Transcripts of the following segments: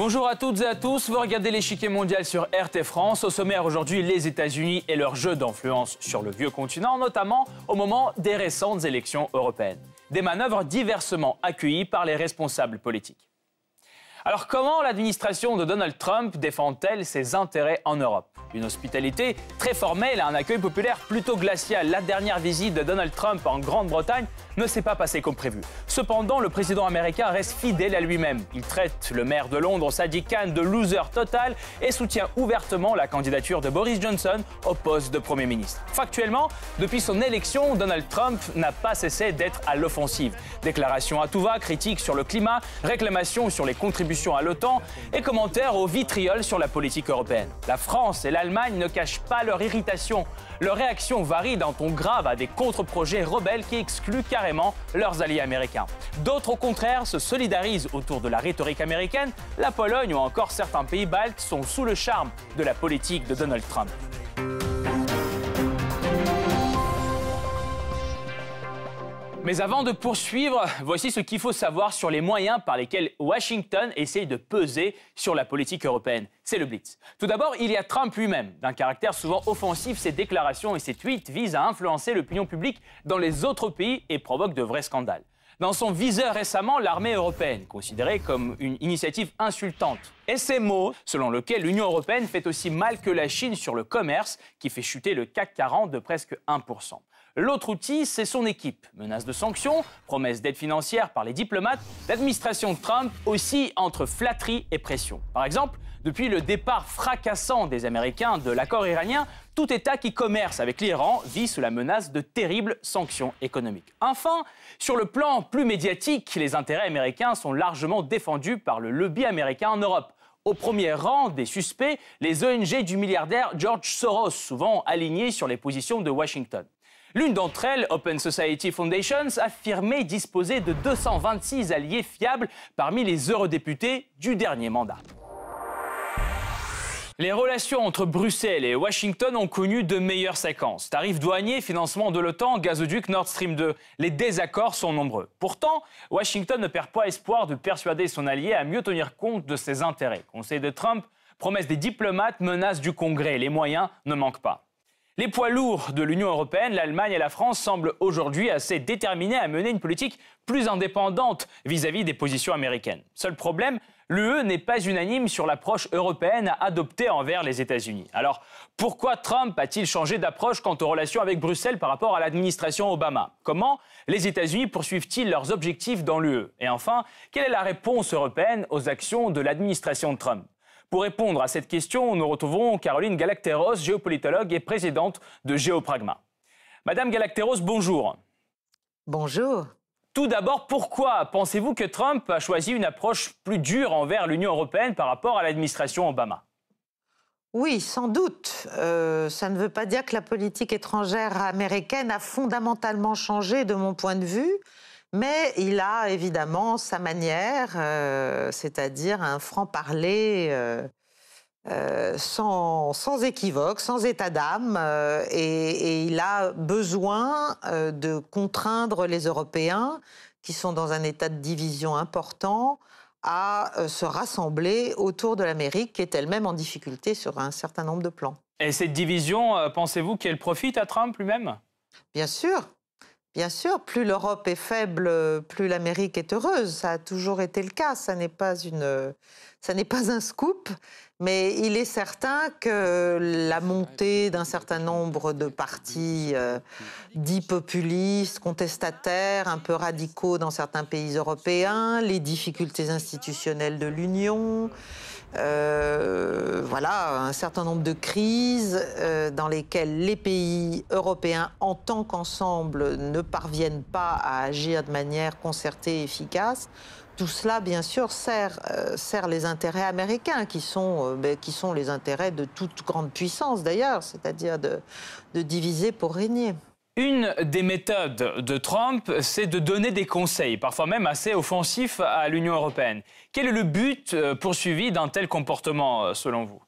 Bonjour à toutes et à tous, vous regardez l'échiquier mondial sur RT France. Au sommaire aujourd'hui, les États-Unis et leur jeu d'influence sur le vieux continent, notamment au moment des récentes élections européennes. Des manœuvres diversement accueillies par les responsables politiques. Alors comment l'administration de Donald Trump défend-elle ses intérêts en Europe? Une hospitalité très formelle et un accueil populaire plutôt glacial. La dernière visite de Donald Trump en Grande-Bretagne ne s'est pas passée comme prévu. Cependant, le président américain reste fidèle à lui-même. Il traite le maire de Londres, Sadiq Khan, de loser total et soutient ouvertement la candidature de Boris Johnson au poste de Premier ministre. Factuellement, depuis son élection, Donald Trump n'a pas cessé d'être à l'offensive. Déclarations à tout va, critiques sur le climat, réclamations sur les contributions à l'OTAN et commentaires au vitriol sur la politique européenne. La France et l'Allemagne ne cachent pas leur irritation. Leur réaction varie d'un ton grave à des contre-projets rebelles qui excluent carrément leurs alliés américains. D'autres, au contraire, se solidarisent autour de la rhétorique américaine. La Pologne ou encore certains pays baltes sont sous le charme de la politique de Donald Trump. Mais avant de poursuivre, voici ce qu'il faut savoir sur les moyens par lesquels Washington essaye de peser sur la politique européenne. C'est le Blitz. Tout d'abord, il y a Trump lui-même. D'un caractère souvent offensif, ses déclarations et ses tweets visent à influencer l'opinion publique dans les autres pays et provoquent de vrais scandales. Dans son viseur récemment, l'armée européenne, considérée comme une initiative insultante. Et ces mots, selon lesquels l'Union européenne fait aussi mal que la Chine sur le commerce, qui fait chuter le CAC 40 de presque 1%. L'autre outil, c'est son équipe. Menaces de sanctions, promesses d'aide financière par les diplomates, l'administration Trump oscille entre flatterie et pression. Par exemple, depuis le départ fracassant des Américains de l'accord iranien, tout État qui commerce avec l'Iran vit sous la menace de terribles sanctions économiques. Enfin, sur le plan plus médiatique, les intérêts américains sont largement défendus par le lobby américain en Europe. Au premier rang des suspects, les ONG du milliardaire George Soros, souvent alignés sur les positions de Washington. L'une d'entre elles, Open Society Foundations, affirmait disposer de 226 alliés fiables parmi les eurodéputés du dernier mandat. Les relations entre Bruxelles et Washington ont connu de meilleures séquences. Tarifs douaniers, financement de l'OTAN, gazoduc Nord Stream 2. Les désaccords sont nombreux. Pourtant, Washington ne perd pas espoir de persuader son allié à mieux tenir compte de ses intérêts. Conseil de Trump, promesses des diplomates, menaces du Congrès. Les moyens ne manquent pas. Les poids lourds de l'Union européenne, l'Allemagne et la France semblent aujourd'hui assez déterminés à mener une politique plus indépendante vis-à-vis des positions américaines. Seul problème, l'UE n'est pas unanime sur l'approche européenne à adopter envers les États-Unis. Alors, pourquoi Trump a-t-il changé d'approche quant aux relations avec Bruxelles par rapport à l'administration Obama? Comment les États-Unis poursuivent-ils leurs objectifs dans l'UE? Et enfin, quelle est la réponse européenne aux actions de l'administration de Trump? Pour répondre à cette question, nous retrouvons Caroline Galacteros, géopolitologue et présidente de Géopragma. Madame Galacteros, bonjour. Bonjour. Tout d'abord, pourquoi pensez-vous que Trump a choisi une approche plus dure envers l'Union européenne par rapport à l'administration Obama? Oui, sans doute. Ça ne veut pas dire que la politique étrangère américaine a fondamentalement changé de mon point de vue. Mais il a évidemment sa manière, c'est-à-dire un franc-parler sans équivoque, sans état d'âme, et il a besoin de contraindre les Européens, qui sont dans un état de division important, à se rassembler autour de l'Amérique, qui est elle-même en difficulté sur un certain nombre de plans. Et cette division, pensez-vous qu'elle profite à Trump lui-même? Bien sûr. Bien sûr, plus l'Europe est faible, plus l'Amérique est heureuse. Ça a toujours été le cas. Ça n'est pas un scoop, mais il est certain que la montée d'un certain nombre de partis dits populistes, contestataires, un peu radicaux dans certains pays européens, les difficultés institutionnelles de l'Union, voilà, un certain nombre de crises dans lesquelles les pays européens, en tant qu'ensemble, ne parviennent pas à agir de manière concertée et efficace. Tout cela, bien sûr, sert les intérêts américains, qui sont les intérêts de toute grande puissance, d'ailleurs, c'est-à-dire de diviser pour régner. Une des méthodes de Trump, c'est de donner des conseils, parfois même assez offensifs à l'Union européenne. Quel est le but poursuivi d'un tel comportement, selon vous?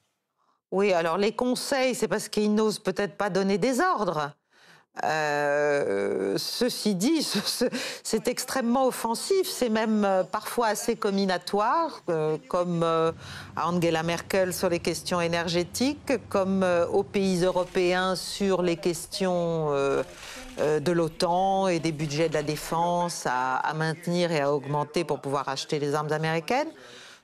Oui, alors les conseils, c'est parce qu'il n'ose peut-être pas donner des ordres. Ceci dit, c'est extrêmement offensif, c'est même parfois assez comminatoire, comme à Angela Merkel sur les questions énergétiques, comme aux pays européens sur les questions de l'OTAN et des budgets de la défense à maintenir et à augmenter pour pouvoir acheter les armes américaines.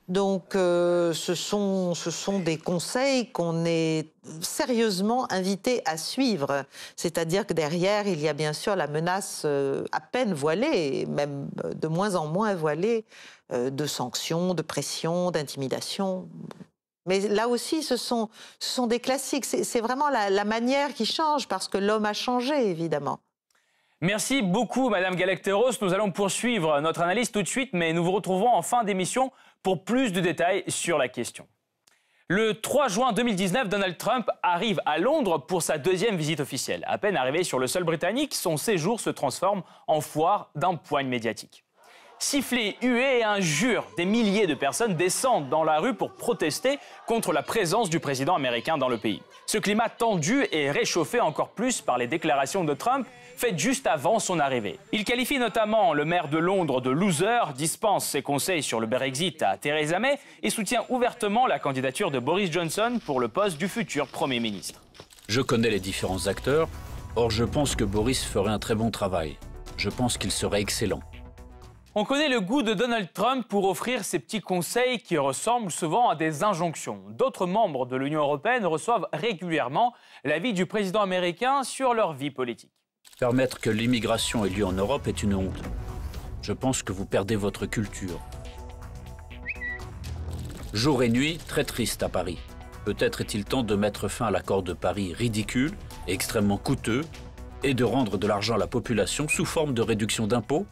Donc ce sont des conseils qu'on est sérieusement invité à suivre. C'est-à-dire que derrière, il y a bien sûr la menace à peine voilée, même de moins en moins voilée, de sanctions, de pression, d'intimidation. Mais là aussi, ce sont des classiques. C'est vraiment la manière qui change, parce que l'homme a changé, évidemment. Merci beaucoup, Madame Galacteros. Nous allons poursuivre notre analyse tout de suite, mais nous vous retrouvons en fin d'émission pour plus de détails sur la question. Le 3 juin 2019, Donald Trump arrive à Londres pour sa deuxième visite officielle. À peine arrivé sur le sol britannique, son séjour se transforme en foire d'empoigne médiatique. Sifflets, huées et injures, des milliers de personnes descendent dans la rue pour protester contre la présence du président américain dans le pays. Ce climat tendu est réchauffé encore plus par les déclarations de Trump faites juste avant son arrivée. Il qualifie notamment le maire de Londres de loser, dispense ses conseils sur le Brexit à Theresa May et soutient ouvertement la candidature de Boris Johnson pour le poste du futur Premier ministre. Je connais les différents acteurs, or je pense que Boris ferait un très bon travail. Je pense qu'il serait excellent. On connaît le goût de Donald Trump pour offrir ces petits conseils qui ressemblent souvent à des injonctions. D'autres membres de l'Union européenne reçoivent régulièrement l'avis du président américain sur leur vie politique. Permettre que l'immigration ait lieu en Europe est une honte. Je pense que vous perdez votre culture. Jour et nuit, très triste à Paris. Peut-être est-il temps de mettre fin à l'accord de Paris ridicule et extrêmement coûteux et de rendre de l'argent à la population sous forme de réduction d'impôts.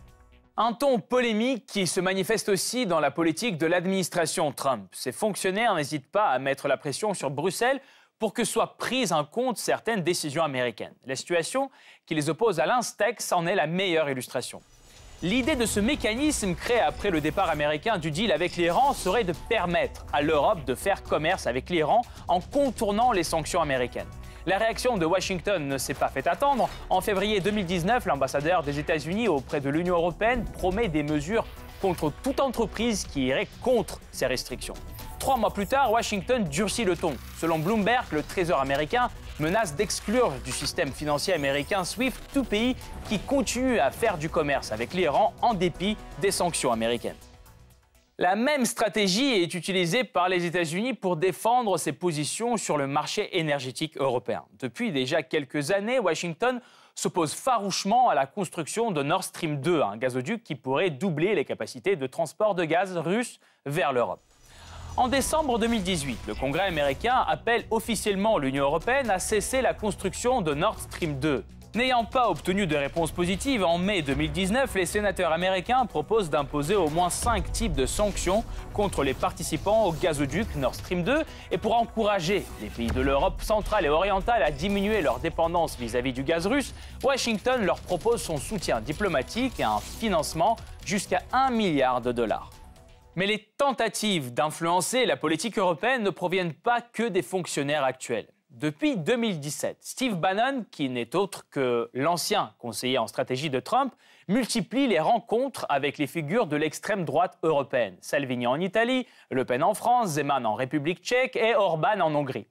Un ton polémique qui se manifeste aussi dans la politique de l'administration Trump. Ces fonctionnaires n'hésitent pas à mettre la pression sur Bruxelles pour que soient prises en compte certaines décisions américaines. La situation qui les oppose à l'Instex en est la meilleure illustration. L'idée de ce mécanisme créé après le départ américain du deal avec l'Iran serait de permettre à l'Europe de faire commerce avec l'Iran en contournant les sanctions américaines. La réaction de Washington ne s'est pas fait attendre. En février 2019, l'ambassadeur des États-Unis auprès de l'Union européenne promet des mesures contre toute entreprise qui irait contre ces restrictions. 3 mois plus tard, Washington durcit le ton. Selon Bloomberg, le Trésor américain menace d'exclure du système financier américain SWIFT tout pays qui continue à faire du commerce avec l'Iran en dépit des sanctions américaines. La même stratégie est utilisée par les États-Unis pour défendre ses positions sur le marché énergétique européen. Depuis déjà quelques années, Washington s'oppose farouchement à la construction de Nord Stream 2, un gazoduc qui pourrait doubler les capacités de transport de gaz russe vers l'Europe. En décembre 2018, le Congrès américain appelle officiellement l'Union européenne à cesser la construction de Nord Stream 2. N'ayant pas obtenu de réponse positive, en mai 2019, les sénateurs américains proposent d'imposer au moins 5 types de sanctions contre les participants au gazoduc Nord Stream 2. Et pour encourager les pays de l'Europe centrale et orientale à diminuer leur dépendance vis-à-vis du gaz russe, Washington leur propose son soutien diplomatique et un financement jusqu'à 1 milliard de dollars. Mais les tentatives d'influencer la politique européenne ne proviennent pas que des fonctionnaires actuels. Depuis 2017, Steve Bannon, qui n'est autre que l'ancien conseiller en stratégie de Trump, multiplie les rencontres avec les figures de l'extrême droite européenne. Salvini en Italie, Le Pen en France, Zeman en République tchèque et Orban en Hongrie.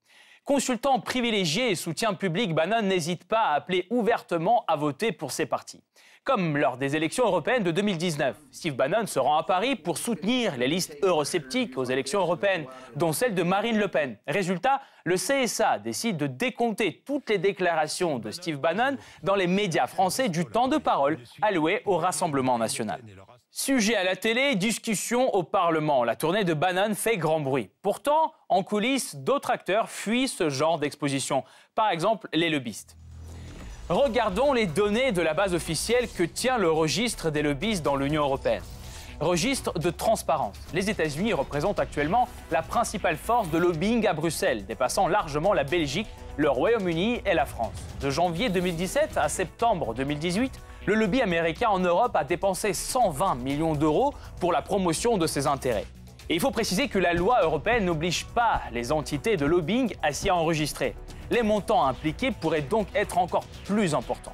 Consultant privilégié et soutien public, Bannon n'hésite pas à appeler ouvertement à voter pour ses partis. Comme lors des élections européennes de 2019, Steve Bannon se rend à Paris pour soutenir les listes eurosceptiques aux élections européennes, dont celle de Marine Le Pen. Résultat, le CSA décide de décompter toutes les déclarations de Steve Bannon dans les médias français du temps de parole alloué au Rassemblement national. Sujet à la télé, discussion au Parlement. La tournée de Bannon fait grand bruit. Pourtant, en coulisses, d'autres acteurs fuient ce genre d'exposition. Par exemple, les lobbyistes. Regardons les données de la base officielle que tient le registre des lobbyistes dans l'Union européenne. Registre de transparence. Les États-Unis représentent actuellement la principale force de lobbying à Bruxelles, dépassant largement la Belgique, le Royaume-Uni et la France. De janvier 2017 à septembre 2018, le lobby américain en Europe a dépensé 120 millions d'euros pour la promotion de ses intérêts. Et il faut préciser que la loi européenne n'oblige pas les entités de lobbying à s'y enregistrer. Les montants impliqués pourraient donc être encore plus importants.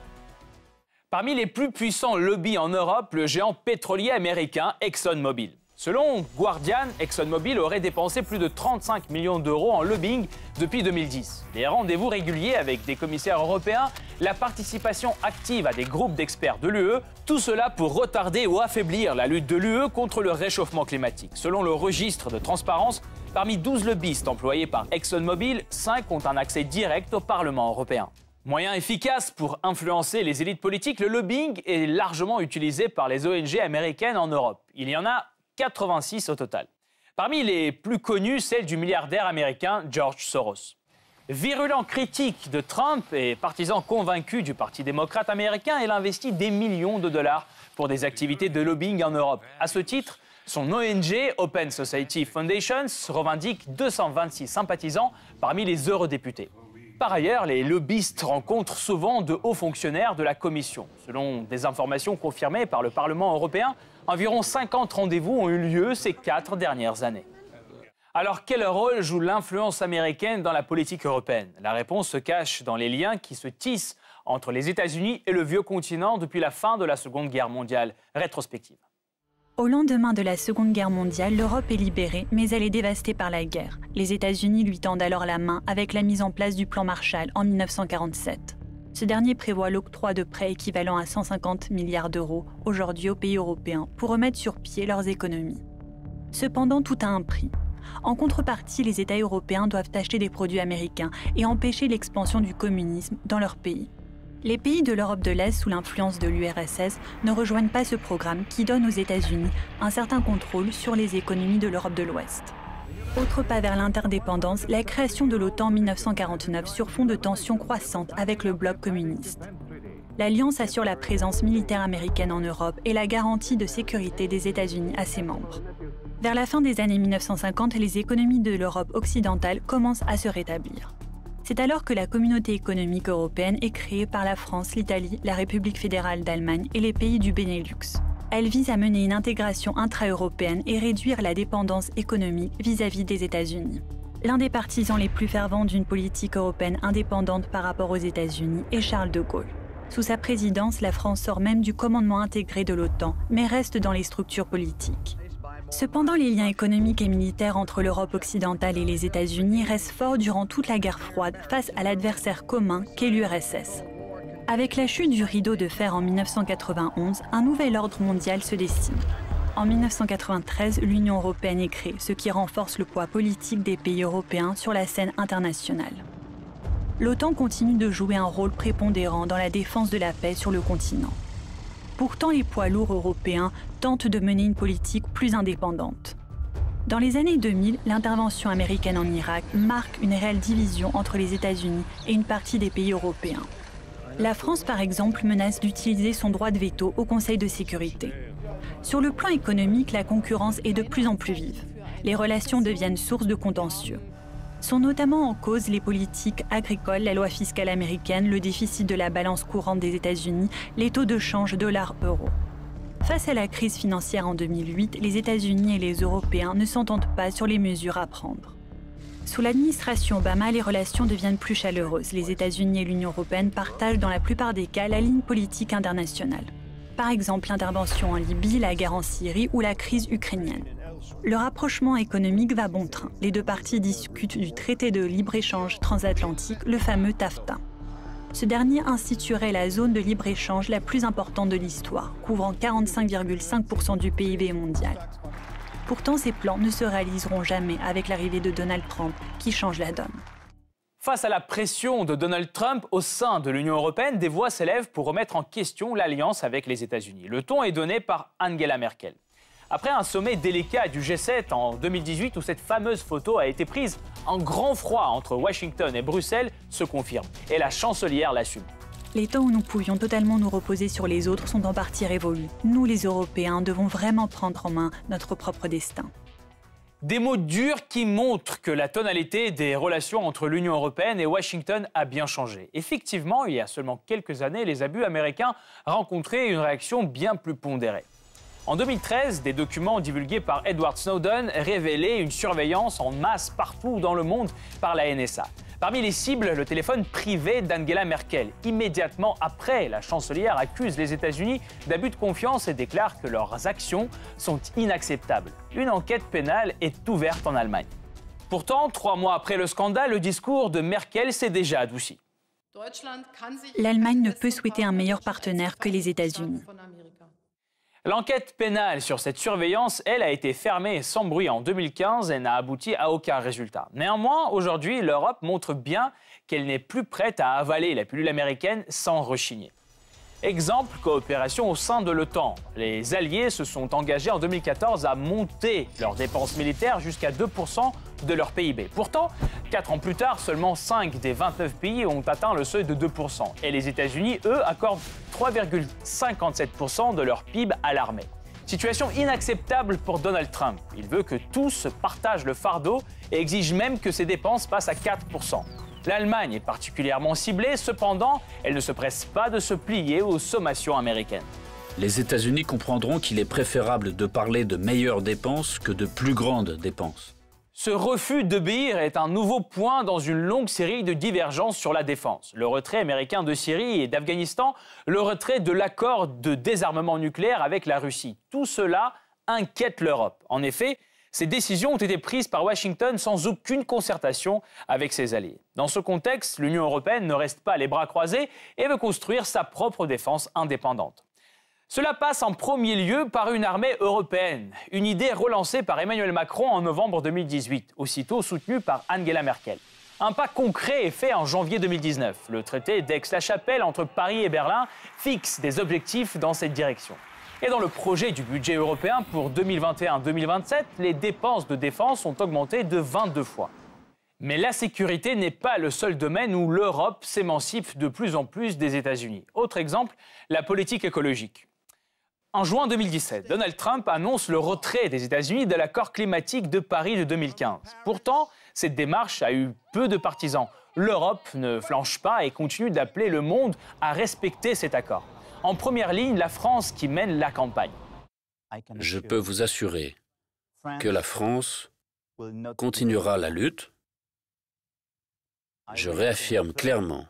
Parmi les plus puissants lobbies en Europe, le géant pétrolier américain ExxonMobil. Selon Guardian, ExxonMobil aurait dépensé plus de 35 millions d'euros en lobbying depuis 2010. Les rendez-vous réguliers avec des commissaires européens, la participation active à des groupes d'experts de l'UE, tout cela pour retarder ou affaiblir la lutte de l'UE contre le réchauffement climatique. Selon le registre de transparence, parmi 12 lobbyistes employés par ExxonMobil, 5 ont un accès direct au Parlement européen. Moyen efficace pour influencer les élites politiques, le lobbying est largement utilisé par les ONG américaines en Europe. Il y en a 86 au total. Parmi les plus connus, celle du milliardaire américain George Soros. Virulent critique de Trump et partisan convaincu du Parti démocrate américain, il investit des millions de dollars pour des activités de lobbying en Europe. À ce titre, son ONG, Open Society Foundations, revendique 226 sympathisants parmi les eurodéputés. Par ailleurs, les lobbyistes rencontrent souvent de hauts fonctionnaires de la Commission. Selon des informations confirmées par le Parlement européen, environ 50 rendez-vous ont eu lieu ces 4 dernières années. Alors, quel rôle joue l'influence américaine dans la politique européenne? La réponse se cache dans les liens qui se tissent entre les États-Unis et le vieux continent depuis la fin de la Seconde Guerre mondiale. Rétrospective. Au lendemain de la Seconde Guerre mondiale, l'Europe est libérée, mais elle est dévastée par la guerre. Les États-Unis lui tendent alors la main avec la mise en place du plan Marshall en 1947. Ce dernier prévoit l'octroi de prêts équivalent à 150 milliards d'euros aujourd'hui aux pays européens pour remettre sur pied leurs économies. Cependant, tout a un prix. En contrepartie, les États européens doivent acheter des produits américains et empêcher l'expansion du communisme dans leur pays. Les pays de l'Europe de l'Est, sous l'influence de l'URSS, ne rejoignent pas ce programme qui donne aux États-Unis un certain contrôle sur les économies de l'Europe de l'Ouest. Autre pas vers l'interdépendance, la création de l'OTAN en 1949 sur fond de tensions croissantes avec le bloc communiste. L'Alliance assure la présence militaire américaine en Europe et la garantie de sécurité des États-Unis à ses membres. Vers la fin des années 1950, les économies de l'Europe occidentale commencent à se rétablir. C'est alors que la Communauté économique européenne est créée par la France, l'Italie, la République fédérale d'Allemagne et les pays du Benelux. Elle vise à mener une intégration intra-européenne et réduire la dépendance économique vis-à-vis des États-Unis. L'un des partisans les plus fervents d'une politique européenne indépendante par rapport aux États-Unis est Charles de Gaulle. Sous sa présidence, la France sort même du commandement intégré de l'OTAN, mais reste dans les structures politiques. Cependant, les liens économiques et militaires entre l'Europe occidentale et les États-Unis restent forts durant toute la guerre froide face à l'adversaire commun qu'est l'URSS. Avec la chute du rideau de fer en 1991, un nouvel ordre mondial se dessine. En 1993, l'Union européenne est créée, ce qui renforce le poids politique des pays européens sur la scène internationale. L'OTAN continue de jouer un rôle prépondérant dans la défense de la paix sur le continent. Pourtant, les poids lourds européens tentent de mener une politique plus indépendante. Dans les années 2000, l'intervention américaine en Irak marque une réelle division entre les États-Unis et une partie des pays européens. La France, par exemple, menace d'utiliser son droit de veto au Conseil de sécurité. Sur le plan économique, la concurrence est de plus en plus vive. Les relations deviennent source de contentieux. Sont notamment en cause les politiques agricoles, la loi fiscale américaine, le déficit de la balance courante des États-Unis, les taux de change dollar-euro. Face à la crise financière en 2008, les États-Unis et les Européens ne s'entendent pas sur les mesures à prendre. Sous l'administration Obama, les relations deviennent plus chaleureuses. Les États-Unis et l'Union européenne partagent dans la plupart des cas la ligne politique internationale. Par exemple, l'intervention en Libye, la guerre en Syrie ou la crise ukrainienne. Le rapprochement économique va bon train. Les deux parties discutent du traité de libre-échange transatlantique, le fameux TAFTA. Ce dernier instituerait la zone de libre-échange la plus importante de l'histoire, couvrant 45,5% du PIB mondial. Pourtant, ces plans ne se réaliseront jamais avec l'arrivée de Donald Trump, qui change la donne. Face à la pression de Donald Trump au sein de l'Union européenne, des voix s'élèvent pour remettre en question l'alliance avec les États-Unis. Le ton est donné par Angela Merkel. Après un sommet délicat du G7 en 2018 où cette fameuse photo a été prise, un grand froid entre Washington et Bruxelles se confirme et la chancelière l'assume. Les temps où nous pouvions totalement nous reposer sur les autres sont en partie révolus. Nous, les Européens, devons vraiment prendre en main notre propre destin. Des mots durs qui montrent que la tonalité des relations entre l'Union européenne et Washington a bien changé. Effectivement, il y a seulement quelques années, les abus américains rencontraient une réaction bien plus pondérée. En 2013, des documents divulgués par Edward Snowden révélaient une surveillance en masse partout dans le monde par la NSA. Parmi les cibles, le téléphone privé d'Angela Merkel. Immédiatement après, la chancelière accuse les États-Unis d'abus de confiance et déclare que leurs actions sont inacceptables. Une enquête pénale est ouverte en Allemagne. Pourtant, 3 mois après le scandale, le discours de Merkel s'est déjà adouci. L'Allemagne ne peut souhaiter un meilleur partenaire que les États-Unis. L'enquête pénale sur cette surveillance, elle, a été fermée sans bruit en 2015 et n'a abouti à aucun résultat. Néanmoins, aujourd'hui, l'Europe montre bien qu'elle n'est plus prête à avaler la pilule américaine sans rechigner. Exemple, coopération au sein de l'OTAN. Les alliés se sont engagés en 2014 à monter leurs dépenses militaires jusqu'à 2% de leur PIB. Pourtant, 4 ans plus tard, seulement 5 des 29 pays ont atteint le seuil de 2%. Et les États-Unis, eux, accordent 3,57% de leur PIB à l'armée. Situation inacceptable pour Donald Trump. Il veut que tous partagent le fardeau et exige même que ses dépenses passent à 4%. L'Allemagne est particulièrement ciblée, cependant, elle ne se presse pas de se plier aux sommations américaines. Les États-Unis comprendront qu'il est préférable de parler de meilleures dépenses que de plus grandes dépenses. Ce refus d'obéir est un nouveau point dans une longue série de divergences sur la défense. Le retrait américain de Syrie et d'Afghanistan, le retrait de l'accord de désarmement nucléaire avec la Russie. Tout cela inquiète l'Europe. En effet, ces décisions ont été prises par Washington sans aucune concertation avec ses alliés. Dans ce contexte, l'Union européenne ne reste pas les bras croisés et veut construire sa propre défense indépendante. Cela passe en premier lieu par une armée européenne, une idée relancée par Emmanuel Macron en novembre 2018, aussitôt soutenue par Angela Merkel. Un pas concret est fait en janvier 2019. Le traité d'Aix-la-Chapelle entre Paris et Berlin fixe des objectifs dans cette direction. Et dans le projet du budget européen pour 2021-2027, les dépenses de défense ont augmenté de 22 fois. Mais la sécurité n'est pas le seul domaine où l'Europe s'émancipe de plus en plus des États-Unis. Autre exemple, la politique écologique. En juin 2017, Donald Trump annonce le retrait des États-Unis de l'accord climatique de Paris de 2015. Pourtant, cette démarche a eu peu de partisans. L'Europe ne flanche pas et continue d'appeler le monde à respecter cet accord. En première ligne, la France qui mène la campagne. Je peux vous assurer que la France continuera la lutte. Je réaffirme clairement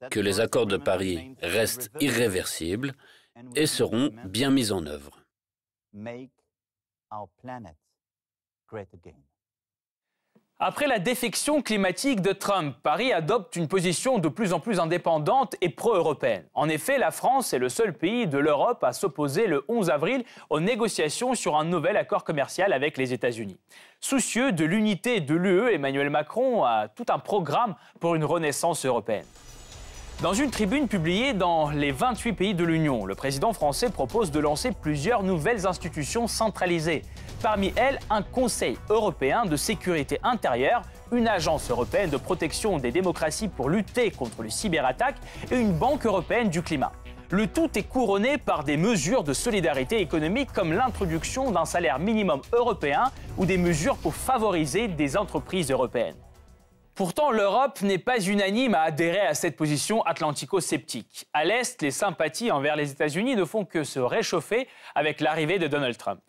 que les accords de Paris restent irréversibles et seront bien mis en œuvre. Après la défection climatique de Trump, Paris adopte une position de plus en plus indépendante et pro-européenne. En effet, la France est le seul pays de l'Europe à s'opposer le 11 avril aux négociations sur un nouvel accord commercial avec les États-Unis. Soucieux de l'unité de l'UE, Emmanuel Macron a tout un programme pour une renaissance européenne. Dans une tribune publiée dans les 28 pays de l'Union, le président français propose de lancer plusieurs nouvelles institutions centralisées. Parmi elles, un Conseil européen de sécurité intérieure, une agence européenne de protection des démocraties pour lutter contre les cyberattaques et une banque européenne du climat. Le tout est couronné par des mesures de solidarité économique comme l'introduction d'un salaire minimum européen ou des mesures pour favoriser des entreprises européennes. Pourtant, l'Europe n'est pas unanime à adhérer à cette position atlantico-sceptique. À l'Est, les sympathies envers les États-Unis ne font que se réchauffer avec l'arrivée de Donald Trump.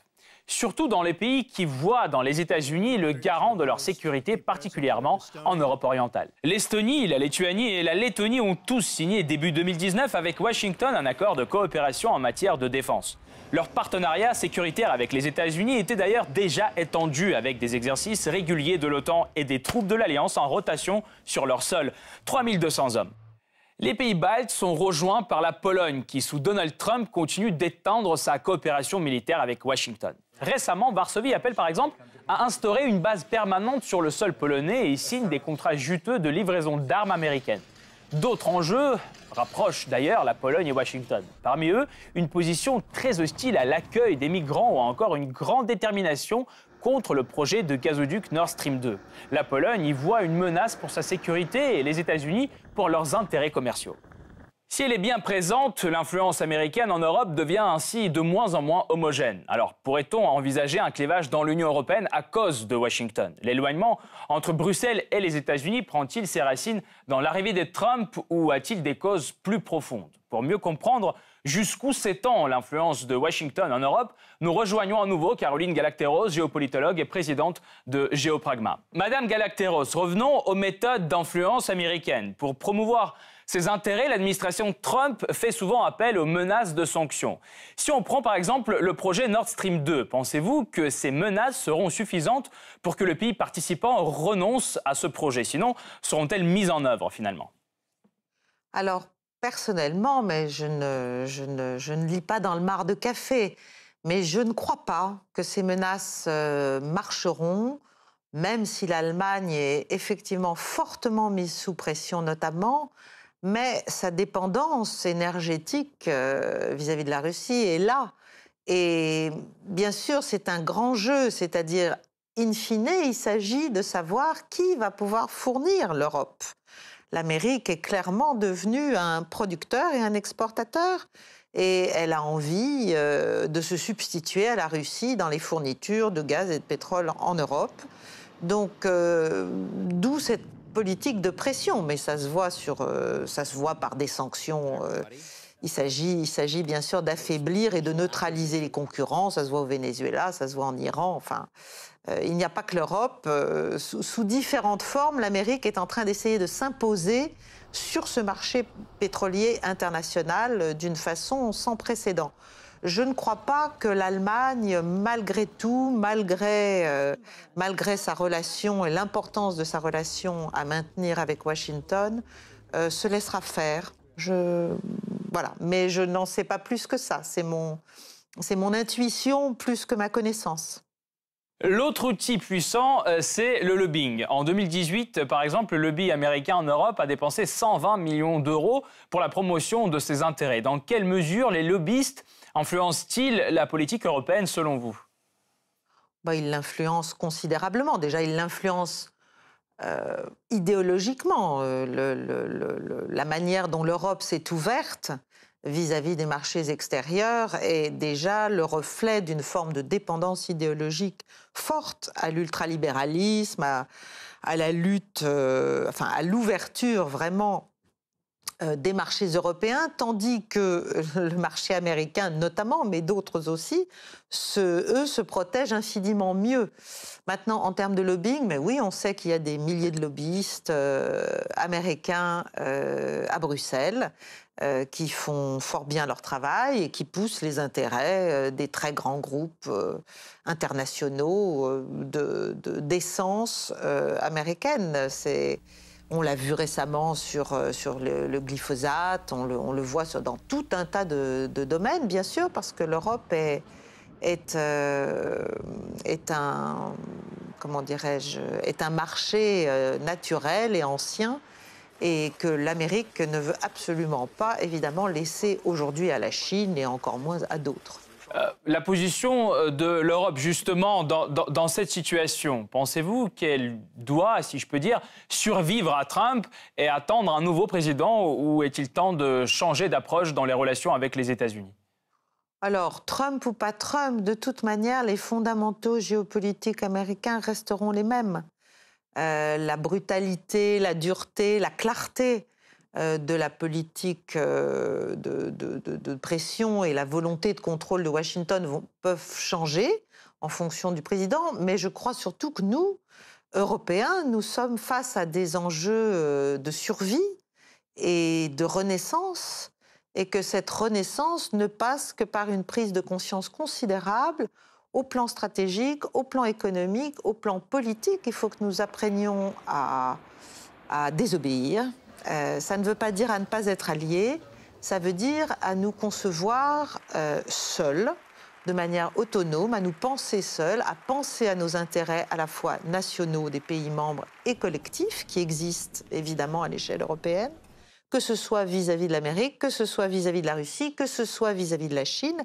Surtout dans les pays qui voient dans les États-Unis le garant de leur sécurité, particulièrement en Europe orientale. L'Estonie, la Lituanie et la Lettonie ont tous signé début 2019 avec Washington un accord de coopération en matière de défense. Leur partenariat sécuritaire avec les États-Unis était d'ailleurs déjà étendu avec des exercices réguliers de l'OTAN et des troupes de l'Alliance en rotation sur leur sol. 3200 hommes. Les pays baltes sont rejoints par la Pologne qui, sous Donald Trump, continue d'étendre sa coopération militaire avec Washington. Récemment, Varsovie appelle par exemple à instaurer une base permanente sur le sol polonais et signe des contrats juteux de livraison d'armes américaines. D'autres enjeux rapprochent d'ailleurs la Pologne et Washington. Parmi eux, une position très hostile à l'accueil des migrants ou encore une grande détermination contre le projet de gazoduc Nord Stream 2. La Pologne y voit une menace pour sa sécurité et les États-Unis pour leurs intérêts commerciaux. Si elle est bien présente, l'influence américaine en Europe devient ainsi de moins en moins homogène. Alors, pourrait-on envisager un clivage dans l'Union européenne à cause de Washington? L'éloignement entre Bruxelles et les États-Unis prend-il ses racines dans l'arrivée de Trump ou a-t-il des causes plus profondes? Pour mieux comprendre jusqu'où s'étend l'influence de Washington en Europe, nous rejoignons à nouveau Caroline Galacteros, géopolitologue et présidente de Géopragma. Madame Galacteros, revenons aux méthodes d'influence américaines. Pour promouvoir ses intérêts, l'administration Trump fait souvent appel aux menaces de sanctions. Si on prend par exemple le projet Nord Stream 2, pensez-vous que ces menaces seront suffisantes pour que le pays participant renonce à ce projet? Sinon, seront-elles mises en œuvre finalement? Alors, personnellement, mais je ne lis pas dans le marc de café, mais je ne crois pas que ces menaces marcheront, même si l'Allemagne est effectivement fortement mise sous pression notamment, mais sa dépendance énergétique vis-à-vis de la Russie est là. Et bien sûr, c'est un grand jeu, c'est-à-dire, in fine, il s'agit de savoir qui va pouvoir fournir l'Europe. L'Amérique est clairement devenue un producteur et un exportateur, et elle a envie de se substituer à la Russie dans les fournitures de gaz et de pétrole en Europe. Donc, d'où cette politique de pression, mais ça se voit par des sanctions. Il s'agit bien sûr d'affaiblir et de neutraliser les concurrents. Ça se voit au Venezuela, ça se voit en Iran. Enfin, il n'y a pas que l'Europe. Sous différentes formes, l'Amérique est en train d'essayer de s'imposer sur ce marché pétrolier international d'une façon sans précédent. Je ne crois pas que l'Allemagne, malgré tout, malgré sa relation et l'importance de sa relation à maintenir avec Washington, se laissera faire. Voilà. Mais je n'en sais pas plus que ça. C'est mon intuition plus que ma connaissance. L'autre outil puissant, c'est le lobbying. En 2018, par exemple, le lobby américain en Europe a dépensé 120 millions d'euros pour la promotion de ses intérêts. Dans quelle mesure les lobbyistes influencent-ils la politique européenne selon vous? Ils l'influencent considérablement. Déjà, ils l'influencent idéologiquement. La manière dont l'Europe s'est ouverte vis-à-vis des marchés extérieurs est déjà le reflet d'une forme de dépendance idéologique forte à l'ultralibéralisme, à la lutte, à l'ouverture vraiment des marchés européens, tandis que le marché américain notamment, mais d'autres aussi, eux se protègent infiniment mieux. Maintenant, en termes de lobbying, mais oui, on sait qu'il y a des milliers de lobbyistes américains à Bruxelles qui font fort bien leur travail et qui poussent les intérêts des très grands groupes internationaux d'essence américaine. On l'a vu récemment sur le glyphosate, on le voit dans tout un tas de domaines, bien sûr, parce que l'Europe est un marché naturel et ancien, et que l'Amérique ne veut absolument pas, évidemment, laisser aujourd'hui à la Chine et encore moins à d'autres. La position de l'Europe, justement, dans cette situation, pensez-vous qu'elle doit, si je peux dire, survivre à Trump et attendre un nouveau président, ou est-il temps de changer d'approche dans les relations avec les États-Unis? Alors, Trump ou pas Trump, de toute manière, les fondamentaux géopolitiques américains resteront les mêmes. La brutalité, la dureté, la clarté de la politique de pression et la volonté de contrôle de Washington peuvent changer en fonction du président, mais je crois surtout que nous, Européens, nous sommes face à des enjeux de survie et de renaissance, et que cette renaissance ne passe que par une prise de conscience considérable au plan stratégique, au plan économique, au plan politique. Il faut que nous apprenions à désobéir. Ça ne veut pas dire à ne pas être alliés, ça veut dire à nous concevoir seuls, de manière autonome, à nous penser seuls, à penser à nos intérêts à la fois nationaux des pays membres et collectifs, qui existent évidemment à l'échelle européenne, que ce soit vis-à-vis de l'Amérique, que ce soit vis-à-vis de la Russie, que ce soit vis-à-vis de la Chine.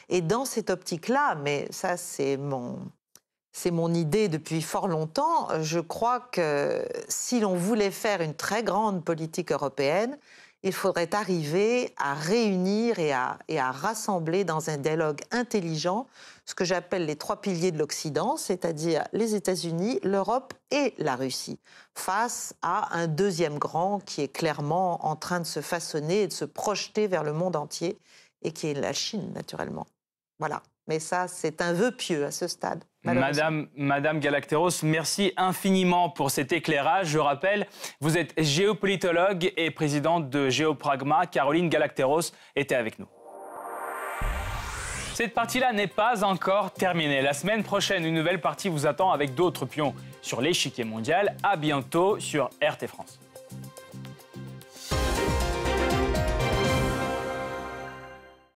Et dans cette optique-là, mais ça c'est mon idée depuis fort longtemps, je crois que si l'on voulait faire une très grande politique européenne, il faudrait arriver à réunir et à rassembler dans un dialogue intelligent ce que j'appelle les 3 piliers de l'Occident, c'est-à-dire les États-Unis, l'Europe et la Russie, face à un deuxième grand qui est clairement en train de se façonner et de se projeter vers le monde entier, et qui est la Chine, naturellement. Voilà. Mais ça, c'est un vœu pieux à ce stade. Madame Galacteros, merci infiniment pour cet éclairage. Je rappelle, vous êtes géopolitologue et présidente de Géopragma. Caroline Galacteros était avec nous. Cette partie-là n'est pas encore terminée. La semaine prochaine, une nouvelle partie vous attend avec d'autres pions sur l'échiquier mondial. À bientôt sur RT France.